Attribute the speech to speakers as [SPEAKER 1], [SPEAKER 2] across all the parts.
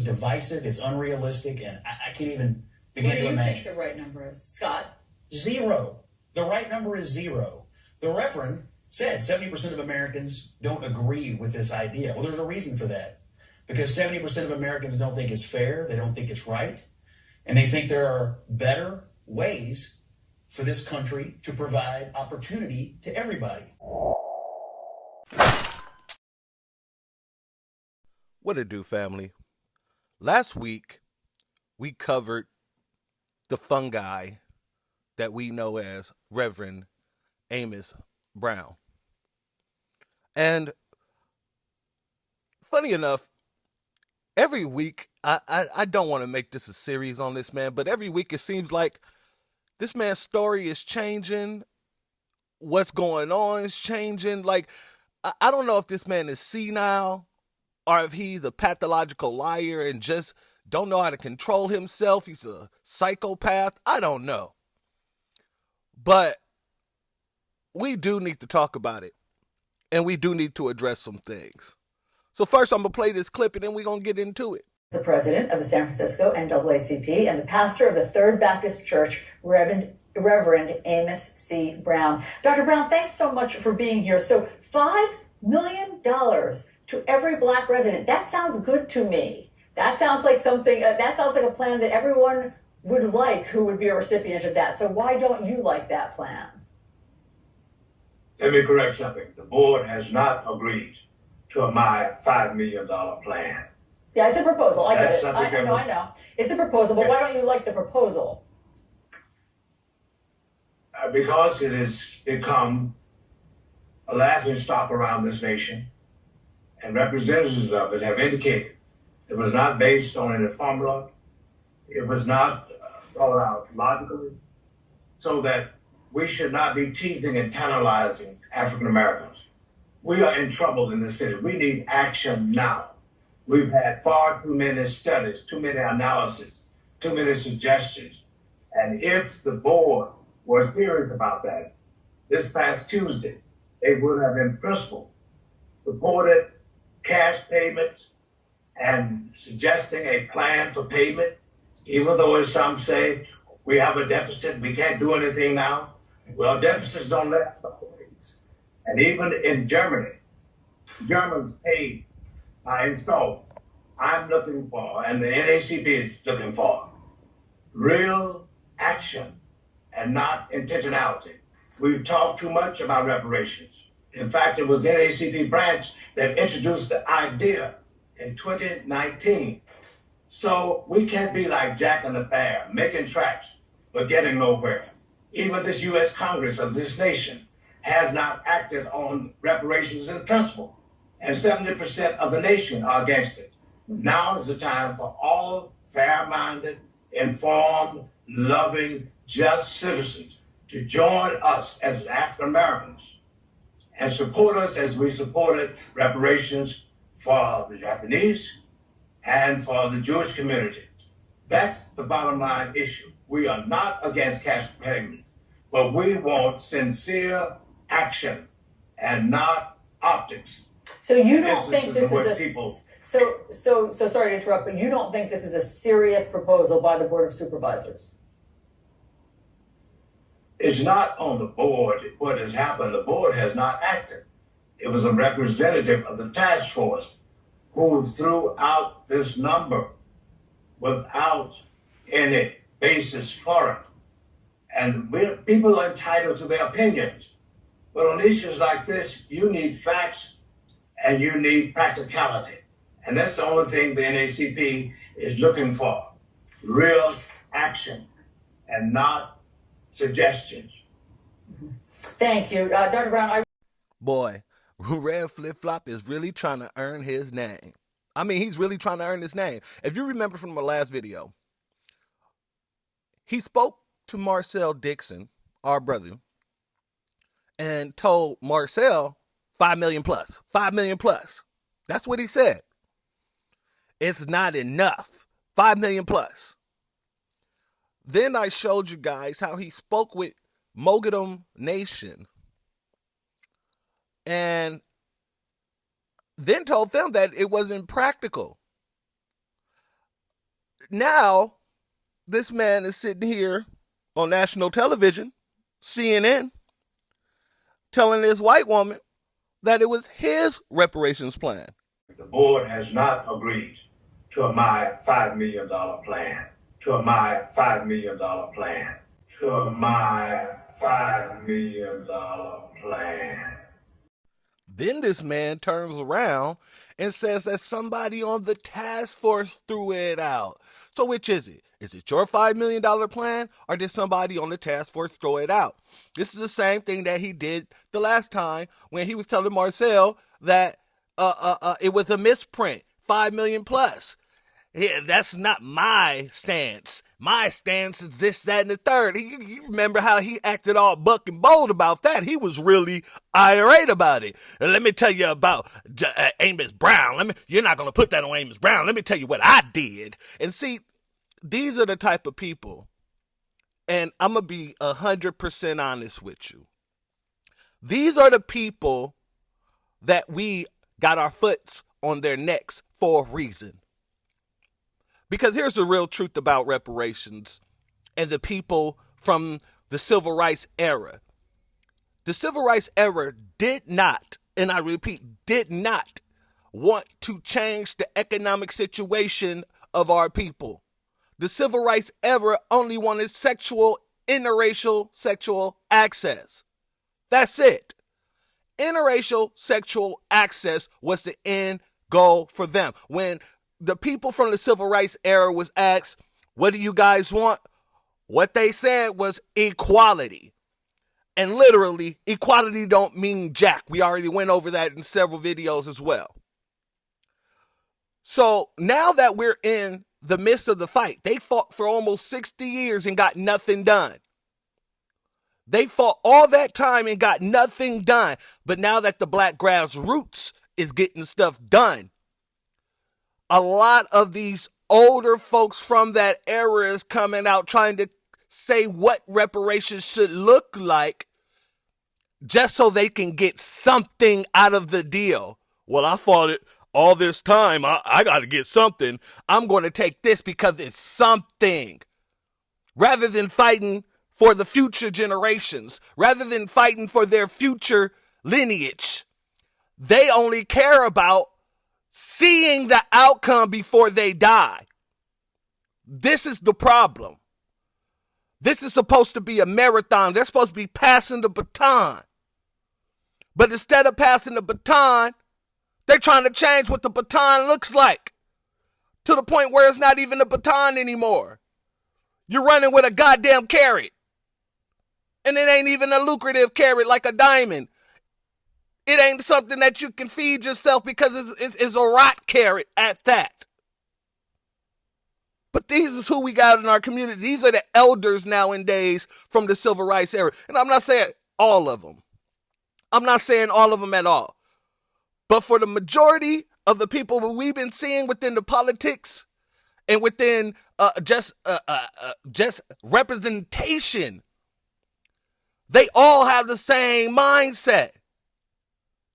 [SPEAKER 1] divisive, it's unrealistic, and I can't even begin to imagine.
[SPEAKER 2] What do you think the right number is, Scott?
[SPEAKER 1] 0. The right number is 0. The Reverend said 70% of Americans don't agree with this idea. Well, there's a reason for that. Because 70% of Americans don't think it's fair, they don't think it's right, and they think there are better ways for this country to provide opportunity to everybody.
[SPEAKER 3] What it do, family? Last week, we covered the fungi that we know as Reverend Amos Brown. And funny enough, every week, I don't want to make this a series on this man, but every week it seems like this man's story is changing. What's going on is changing. Like, I don't know if this man is senile or if he's a pathological liar and just don't know how to control himself. He's a psychopath. I don't know. But we do need to talk about it. And we do need to address some things. So first, I'm going to play this clip and then we're going to get into it.
[SPEAKER 4] The president of the San Francisco NAACP and the pastor of the Third Baptist Church, Reverend Amos C. Brown. Dr. Brown, thanks so much for being here. So $5 million to every black resident. That sounds good to me. That sounds like something, that sounds like a plan that everyone would like who would be a recipient of that. So why don't you like that plan?
[SPEAKER 5] Let me correct something. The board has not agreed to my $5 million plan.
[SPEAKER 4] Yeah, it's a proposal. I get it.
[SPEAKER 5] I
[SPEAKER 4] know. It's a proposal, but why don't you like the proposal?
[SPEAKER 5] Because it has become a laughing stock around this nation, and representatives of it have indicated it was not based on any formula. It was not thought out logically, so that we should not be teasing and tantalizing African Americans. We are in trouble in this city. We need action now. We've had far too many studies, too many analyses, too many suggestions. And if the board were serious about that, this past Tuesday, they would have in principle supported cash payments and suggesting a plan for payment, even though, as some say, we have a deficit, we can't do anything now. Well, deficits don't last always. And even in Germany, Germans paid by installment. I'm looking for, and the NAACP is looking for, real action and not intentionality. We've talked too much about reparations. In fact, it was the NAACP branch that introduced the idea in 2019. So we can't be like Jack and the Bear, making tracks, but getting nowhere. Even this U.S. Congress of this nation has not acted on reparations in principle, and 70% of the nation are against it. Now is the time for all fair-minded, informed, loving, just citizens to join us as African Americans and support us as we supported reparations for the Japanese and for the Jewish community. That's the bottom line issue. We are not against cash payments, but we want sincere action and not optics.
[SPEAKER 4] So you don't think this is so sorry to interrupt, but you don't think this is a serious proposal by the Board of Supervisors?
[SPEAKER 5] It's not on the board what has happened. The board has not acted. It was a representative of the task force who threw out this number without any basis for it. And people are entitled to their opinions. But on issues like this, you need facts and you need practicality. And that's the only thing the NAACP is looking for. Real action and not suggestions.
[SPEAKER 4] Thank you. Dr. Brown,
[SPEAKER 3] Boy, Rev Flip Flop is really trying to earn his name. I mean, he's really trying to earn his name. If you remember from my last video, he spoke to Marcel Dixon, our brother, and told Marcel 5 million plus, 5 million plus. That's what he said. It's not enough. 5 million plus. Then I showed you guys how he spoke with Mogadam Nation and then told them that it wasn't practical. now this man is sitting here on national television, CNN, telling this white woman that it was his reparations plan.
[SPEAKER 5] The board has not agreed to my $5 million plan. To my $5 million plan. To my $5 million plan.
[SPEAKER 3] Then this man turns around and says that somebody on the task force threw it out. So which is it? Is it your $5 million plan, or did somebody on the task force throw it out? This is the same thing that he did the last time when he was telling Marcel that it was a misprint, 5 million plus. Yeah, that's not my stance. My stance is this, that, and the third. You remember how he acted all buck and bold about that. He was really irate about it. And let me tell you about Amos Brown. You're not going to put that on Amos Brown. Let me tell you what I did. And see, these are the type of people, and I'm going to be 100% honest with you. These are the people that we got our foots on their necks for a reason. Because here's the real truth about reparations and the people from the civil rights era. The civil rights era did not, and I repeat, did not want to change the economic situation of our people. The civil rights era only wanted interracial sexual access. That's it. Interracial sexual access was the end goal for them. When the people from the civil rights era was asked, what do you guys want? What they said was equality. And literally, equality don't mean jack. We already went over that in several videos as well. So now that we're in the midst of the fight, they fought for almost 60 years and got nothing done. They fought all that time and got nothing done. But now that the black grassroots is getting stuff done, a lot of these older folks from that era is coming out trying to say what reparations should look like just so they can get something out of the deal. Well, I fought it all this time. I got to get something. I'm going to take this because it's something. Rather than fighting for the future generations, rather than fighting for their future lineage, they only care about seeing the outcome before they die. This is the problem. This is supposed to be a marathon. They're supposed to be passing the baton. But instead of passing the baton, they're trying to change what the baton looks like to the point where it's not even a baton anymore. You're running with a goddamn carrot. And it ain't even a lucrative carrot like a diamond. It ain't something that you can feed yourself because it's a rot carrot at that. But these is who we got in our community. These are the elders nowadays from the civil rights era. And I'm not saying all of them. I'm not saying all of them at all. But for the majority of the people that we've been seeing within the politics and within just representation, they all have the same mindset.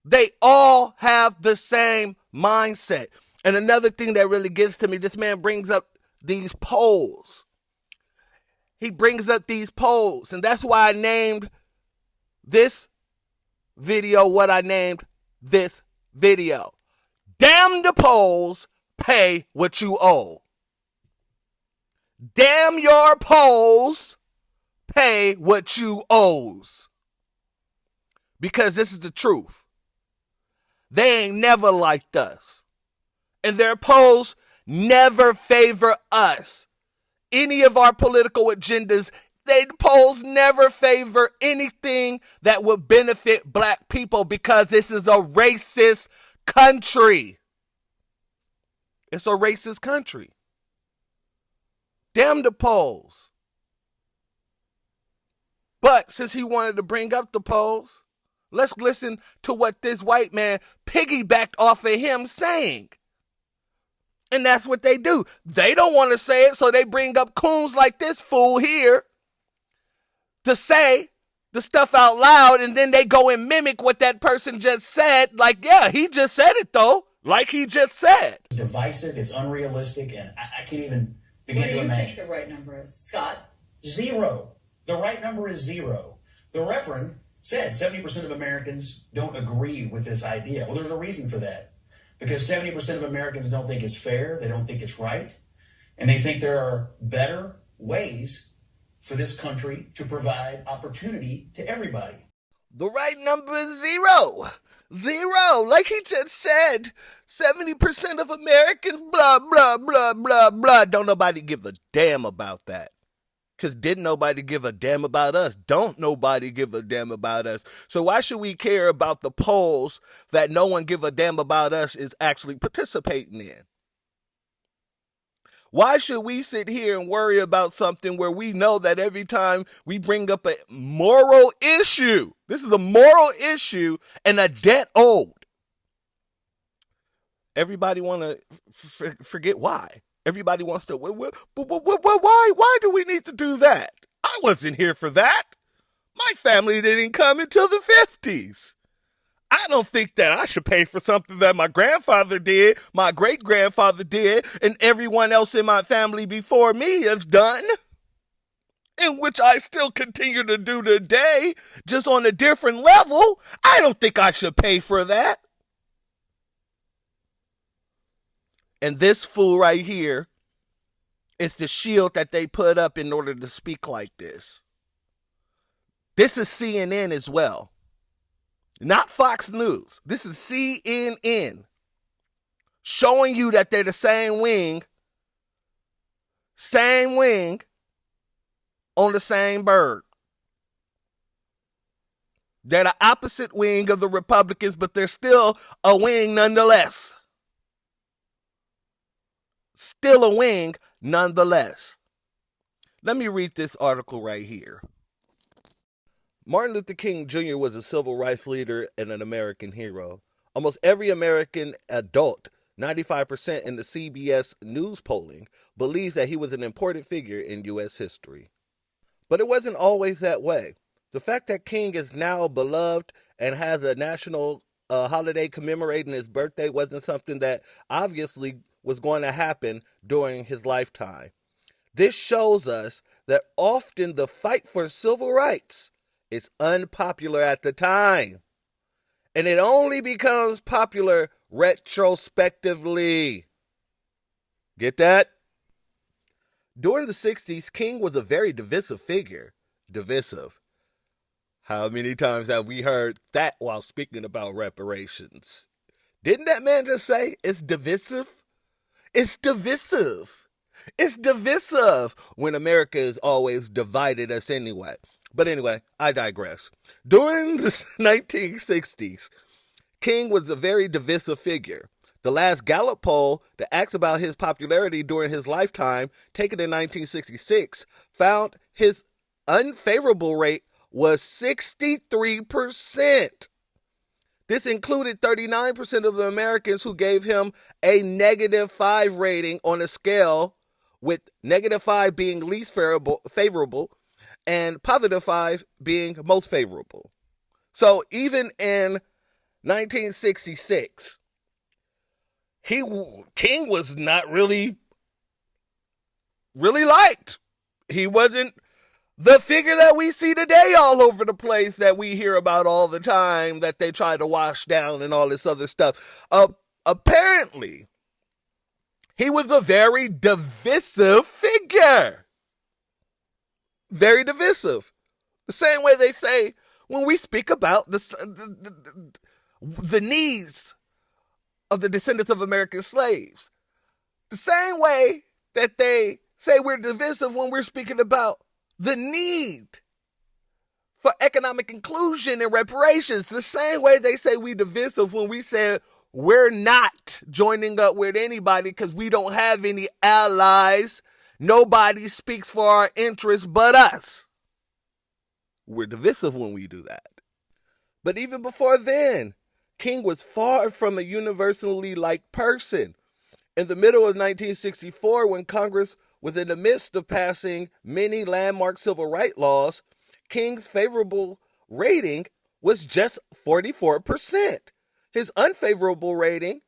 [SPEAKER 3] They all have the same mindset. And another thing that really gets to me, this man brings up these polls. He brings up these polls. And that's why I named this video what I named this video. Damn the polls, pay what you owe. Damn your polls, pay what you owes. Because this is the truth. They ain't never liked us. And their polls never favor us. Any of our political agendas, the polls never favor anything that would benefit black people because this is a racist country. It's a racist country. Damn the polls. But since he wanted to bring up the polls, let's listen to what this white man piggybacked off of him saying. And that's what they do. They don't want to say it, so they bring up coons like this fool here to say the stuff out loud, and then they go and mimic what that person just said. Like, yeah, he just said it, though. Like he just said.
[SPEAKER 1] It's divisive, it's unrealistic, and I can't even Begin
[SPEAKER 2] What do
[SPEAKER 1] to
[SPEAKER 2] you
[SPEAKER 1] imagine.
[SPEAKER 2] think the right number is, Scott?
[SPEAKER 1] Zero. The right number is zero. The Reverend said 70% of Americans don't agree with this idea. Well, there's a reason for that. Because 70% of Americans don't think it's fair, they don't think it's right, and they think there are better ways for this country to provide opportunity to everybody.
[SPEAKER 3] The right number is zero. Zero. Like he just said, 70% of Americans, blah, blah, blah, blah, blah. Don't nobody give a damn about that. Because didn't nobody give a damn about us? Don't nobody give a damn about us. So why should we care about the polls that no one give a damn about us is actually participating in? Why should we sit here and worry about something where we know that every time we bring up a moral issue, this is a moral issue and a debt owed, everybody want to forget why? Everybody wants to, why do we need to do that? I wasn't here for that. My family didn't come until the 50s. I don't think that I should pay for something that my grandfather did, my great-grandfather did, and everyone else in my family before me has done, and which I still continue to do today, just on a different level. I don't think I should pay for that. And this fool right here is the shield that they put up in order to speak like this. This is CNN as well. Not Fox News. This is CNN. Showing you that they're the same wing on the same bird. They're the opposite wing of the Republicans, but they're still a wing nonetheless. Still a wing nonetheless. Let me read this article right here. Martin Luther King Jr. was a civil rights leader and an American hero. Almost every American adult, 95% in the CBS News polling, believes that he was an important figure in U.S. history. But it wasn't always that way. The fact that King is now beloved and has a national holiday commemorating his birthday wasn't something that obviously was going to happen during his lifetime. This shows us that often the fight for civil rights is unpopular at the time, and it only becomes popular retrospectively. Get that? During the 60s, King was a very divisive figure. Divisive. How many times have we heard that while speaking about reparations? Didn't that man just say it's divisive? It's divisive. It's divisive when America has always divided us anyway. But anyway, I digress. During the 1960s, King was a very divisive figure. The last Gallup poll that asks about his popularity during his lifetime, taken in 1966, found his unfavorable rate was 63%. This included 39% of the Americans who gave him a -5 rating on a scale, with -5 being least favorable and +5 being most favorable. So even in 1966, King was not really liked. He wasn't the figure that we see today all over the place, that we hear about all the time, that they try to wash down and all this other stuff. Apparently, he was a very divisive figure. Very divisive. The same way they say when we speak about the needs of the descendants of American slaves. The same way that they say we're divisive when we're speaking about the need for economic inclusion and reparations. The same way they say we divisive when we say we're not joining up with anybody because we don't have any allies. Nobody speaks for our interests but us. We're divisive when we do that. But even before then, King was far from a universally liked person. In the middle of 1964, when Congress was in the midst of passing many landmark civil rights laws, King's favorable rating was just 44%. His unfavorable rating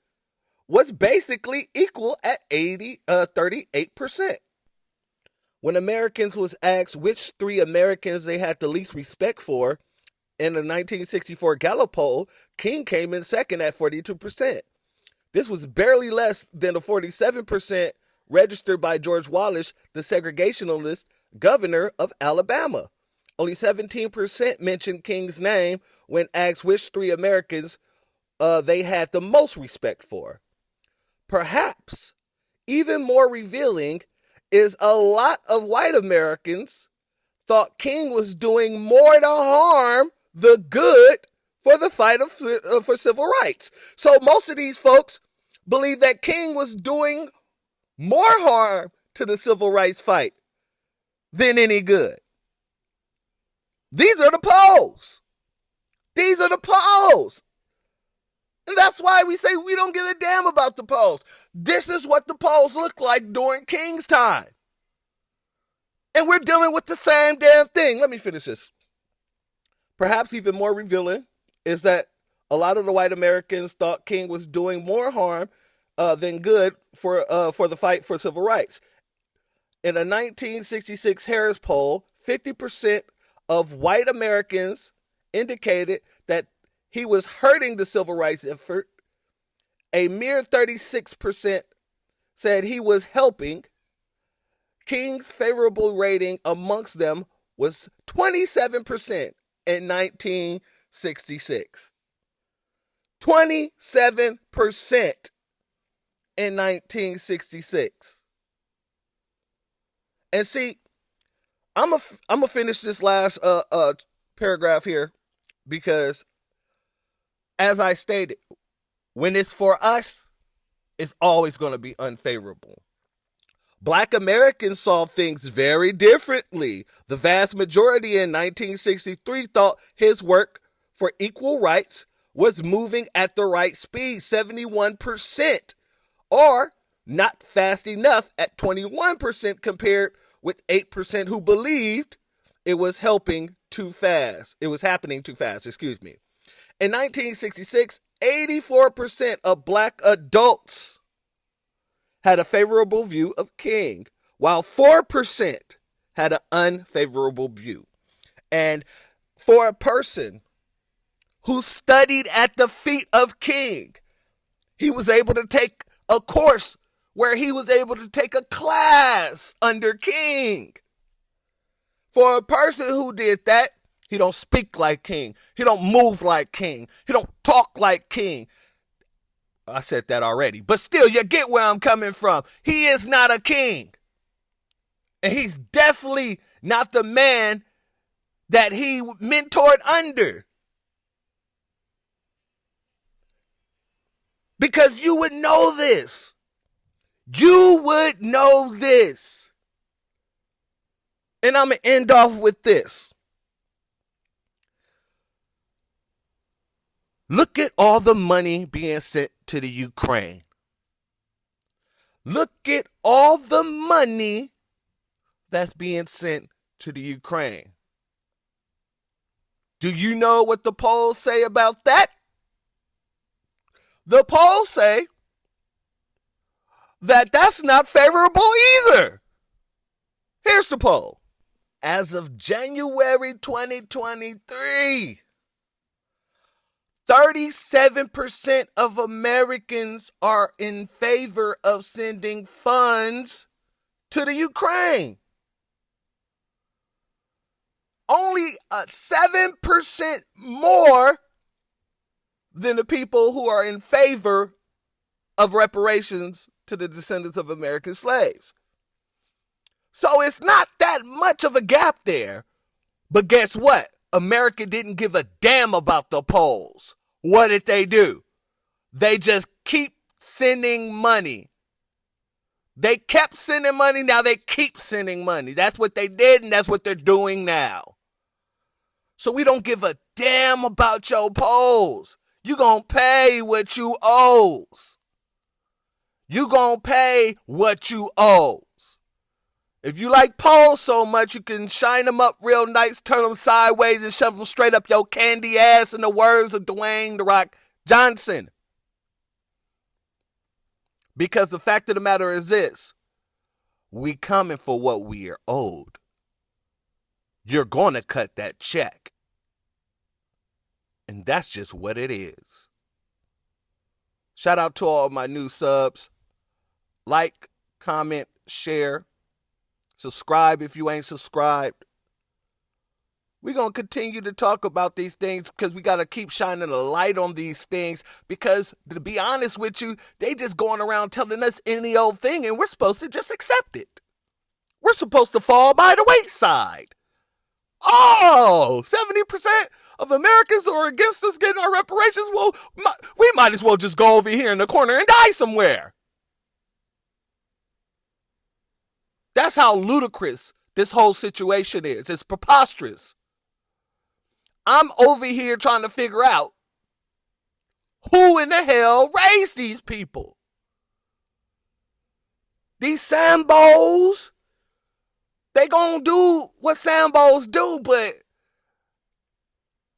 [SPEAKER 3] was basically equal at 38%. When Americans was asked which 3 Americans they had the least respect for in the 1964 Gallup poll, King came in second at 42%. This was barely less than the 47% registered by George Wallace, the segregationalist governor of Alabama. Only 17% mentioned King's name when asked which 3 Americans they had the most respect for. Perhaps even more revealing is a lot of white Americans thought King was doing more to harm the good for the fight for civil rights. So most of these folks believe that King was doing more harm to the civil rights fight than any good. These are the polls. These are the polls. And that's why we say we don't give a damn about the polls. This is what the polls look like during King's time. And we're dealing with the same damn thing. Let me finish this. Perhaps even more revealing is that a lot of the white Americans thought King was doing more harm than good for the fight for civil rights. In a 1966 Harris poll, 50% of white Americans indicated that he was hurting the civil rights effort. A mere 36% said he was helping. King's favorable rating amongst them was 27% in 1966. 27% in 1966. And see, I'm gonna finish this last paragraph here because, as I stated, when it's for us, it's always going to be unfavorable. Black Americans saw things very differently. The vast majority in 1963 thought his work for equal rights was moving at the right speed, 71%, or not fast enough at 21% compared with 8% who believed it was happening too fast. In 1966, 84% of black adults had a favorable view of King, while 4% had an unfavorable view. And for a person who studied at the feet of King, he was able to take a course where he was able to take a class under King. For a person who did that, he don't speak like King. He don't move like King. He don't talk like King. I said that already. But still, you get where I'm coming from. He is not a king. And he's definitely not the man that he mentored under. Because you would know this. You would know this. And I'm going to end off with this. Look at all the money being sent to the Ukraine. Look at all the money that's being sent to the Ukraine. Do you know what the polls say about that? The polls say that that's not favorable either. Here's the poll. As of January 2023, 37% of Americans are in favor of sending funds to the Ukraine. Only 7% more than the people who are in favor of reparations to the descendants of American slaves. So it's not that much of a gap there. But guess what? America didn't give a damn about the polls. What did they do? They just keep sending money. They kept sending money, now they keep sending money. That's what they did, and that's what they're doing now. So we don't give a damn about your polls. You gonna pay what you owes. You gonna pay what you owes. If you like polls so much, you can shine them up real nice, turn them sideways, and shove them straight up your candy ass, in the words of Dwayne "The Rock" Johnson. Because the fact of the matter is this: We coming for what we are owed. You're going to cut that check. And that's just what it is. Shout out to all my new subs. Like, comment, share. Subscribe if you ain't subscribed. We're going to continue to talk about these things because we got to keep shining a light on these things because, to be honest with you, they just going around telling us any old thing and we're supposed to just accept it. We're supposed to fall by the wayside. Oh, 70% of Americans are against us getting our reparations. Well, we might as well just go over here in the corner and die somewhere. That's how ludicrous this whole situation is. It's preposterous. I'm over here trying to figure out who in the hell raised these people. These Sambos, they gonna do what Sambos do, but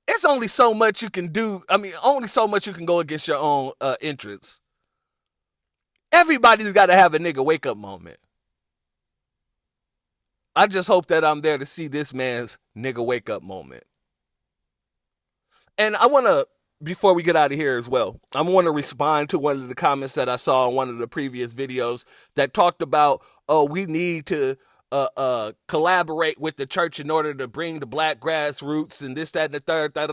[SPEAKER 3] it's only so much you can do. I mean, only so much you can go against your own interests. Everybody's got to have a nigga wake up moment. I just hope that I'm there to see this man's nigga wake up moment. And I want to, before we get out of here as well, I want to respond to one of the comments that I saw in one of the previous videos that talked about, we need to collaborate with the church in order to bring the black grassroots and this, that, and the third. Back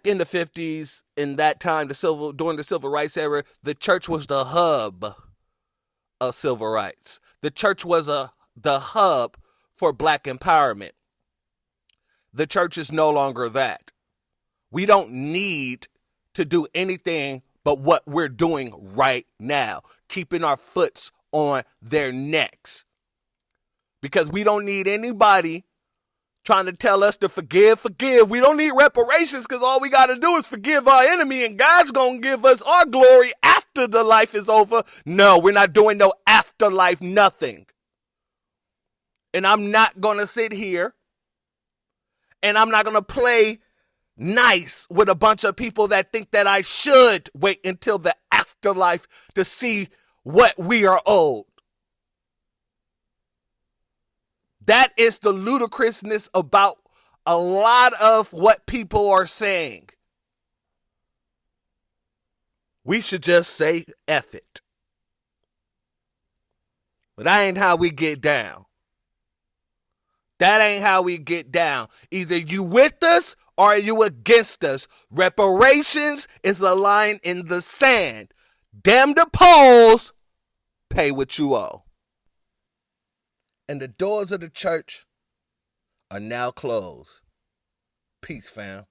[SPEAKER 3] in the 50s, in that time, during the civil rights era, the church was the hub of civil rights. The church was the hub for black empowerment. The church is no longer that. We don't need to do anything but what we're doing right now, keeping our foots on their necks. Because we don't need anybody trying to tell us to forgive. We don't need reparations because all we got to do is forgive our enemy and God's going to give us our glory after the life is over. No, we're not doing no afterlife nothing. And I'm not going to sit here and I'm not going to play nice with a bunch of people that think that I should wait until the afterlife to see what we are owed. That is the ludicrousness about a lot of what people are saying. We should just say F it. But that ain't how we get down. That ain't how we get down. Either you with us or are you against us. Reparations is a line in the sand. Damn the polls, pay what you owe. And the doors of the church are now closed. Peace, fam.